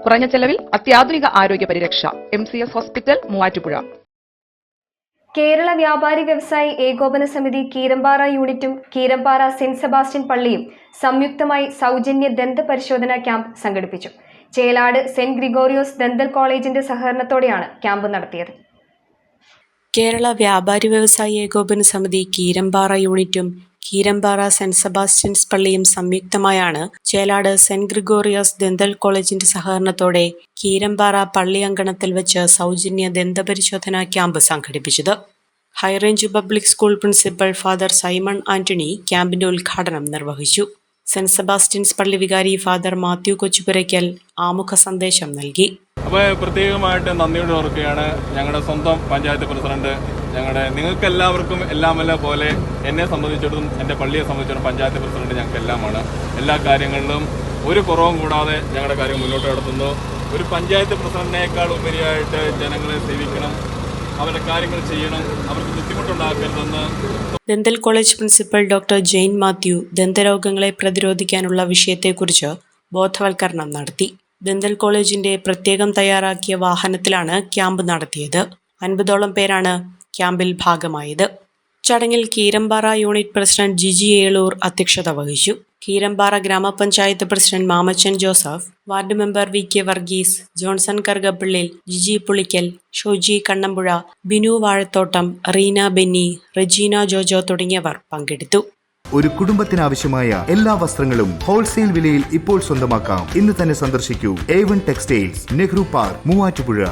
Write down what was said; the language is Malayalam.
കുറഞ്ഞ ചെലവിൽ അത്യാധുനിക ആരോഗ്യ പരിരക്ഷ. MCS hospital, Muvattupuzha. കേരള വ്യാപാരി വ്യവസായി ഏകോപന സമിതി കീരമ്പാറ യൂണിറ്റും കീരമ്പാറ സെന്റ് സെബാസ്റ്റ്യൻ പള്ളിയും സംയുക്തമായി സൗജന്യ ദന്ത പരിശോധനാ ക്യാമ്പ് സംഘടിപ്പിച്ചു. ചേലാട് സെന്റ് ഗ്രിഗോറിയോസ് ദന്തൽ കോളേജിന്റെ സഹകരണത്തോടെയാണ് ക്യാമ്പ് നടത്തിയത്. കേരള വ്യാപാരി വ്യവസായി ഏകോപന സമിതി കീരമ്പാറ യൂണിറ്റും കീരമ്പാറ സെന്റ് സെബാസ്റ്റ്യൻസ് പള്ളിയും സംയുക്തമായാണ് ചേലാട് സെന്റ് ഗ്രിഗോറിയോസ് ദന്തൽ കോളേജിന്റെ സഹകരണത്തോടെ കീരമ്പാറ പള്ളി അങ്കണത്തിൽ വെച്ച് സൗജന്യ ദന്തപരിശോധനാ ക്യാമ്പ് സംഘടിപ്പിച്ചത്. High range public school principal father Simon Antony ക്യാമ്പിന്റെ ഉദ്ഘാടനം നിർവഹിച്ചു. സെന്റ് സെബാസ്റ്റ്യൻസ് പള്ളി വികാരി ഫാദർ മാത്യു കൊച്ചുപുരയ്ക്കൽ ആമുഖ സന്ദേശം നൽകി. അപ്പോൾ പ്രത്യേകമായിട്ട് നന്ദിയോട് ഓർക്കുകയാണ് ഞങ്ങളുടെ സ്വന്തം പഞ്ചായത്ത് പ്രസിഡന്റ്. നിങ്ങൾക്ക് എല്ലാവർക്കും എല്ലാമല്ല പോലെ എന്നെ സംബന്ധിച്ചിടത്തും എൻ്റെ പള്ളിയെ സംബന്ധിച്ചിടത്തോളം പഞ്ചായത്ത് പ്രസിഡന്റ് ഞങ്ങൾക്ക് എല്ലാമാണ്. എല്ലാ കാര്യങ്ങളിലും ഒരു കുറവും കൂടാതെ ഞങ്ങളുടെ കാര്യം മുന്നോട്ട് നടത്തുന്നു. ഒരു പഞ്ചായത്ത് പ്രസിഡന്റിനേക്കാൾ ഉപരിയായിട്ട് ജനങ്ങളെ സേവിക്കണം, അവരുടെ കാര്യങ്ങൾ ചെയ്യണം, അവർക്ക് ബുദ്ധിമുട്ടുണ്ടാക്കരുതെന്ന് dental college principal doctor Jain Mathew ദന്തരോഗങ്ങളെ പ്രതിരോധിക്കാനുള്ള വിഷയത്തെക്കുറിച്ച് ബോധവൽക്കരണം നടത്തി. ദന്തൽ കോളേജിന്റെ പ്രത്യേകം തയ്യാറാക്കിയ വാഹനത്തിലാണ് ക്യാമ്പ് നടത്തിയത്. 50ഓളം പേരാണ് ക്യാമ്പിൽ ഭാഗമായത്. ചടങ്ങിൽ കീരമ്പാറ യൂണിറ്റ് പ്രസിഡന്റ് ജിജി ഏളൂർ അധ്യക്ഷത വഹിച്ചു. കീരമ്പാറ ഗ്രാമപഞ്ചായത്ത് president Mamachan Joseph, ward member VK Varghese, Johnson Karukappillil, Jiji Pulickal, Shoji Kannampuzha, Binu Vazhathottam, Reena Benny, Regina Jojo തുടങ്ങിയവർ പങ്കെടുത്തു. ഒരു കുടുംബത്തിനാവശ്യമായ എല്ലാ വസ്ത്രങ്ങളും ഹോൾസെയിൽ വിലയിൽ ഇപ്പോൾ സ്വന്തമാക്കാം. ഇന്ന് തന്നെ സന്ദർശിക്കൂ A1 textiles, Nehru park, Muvattupuzha.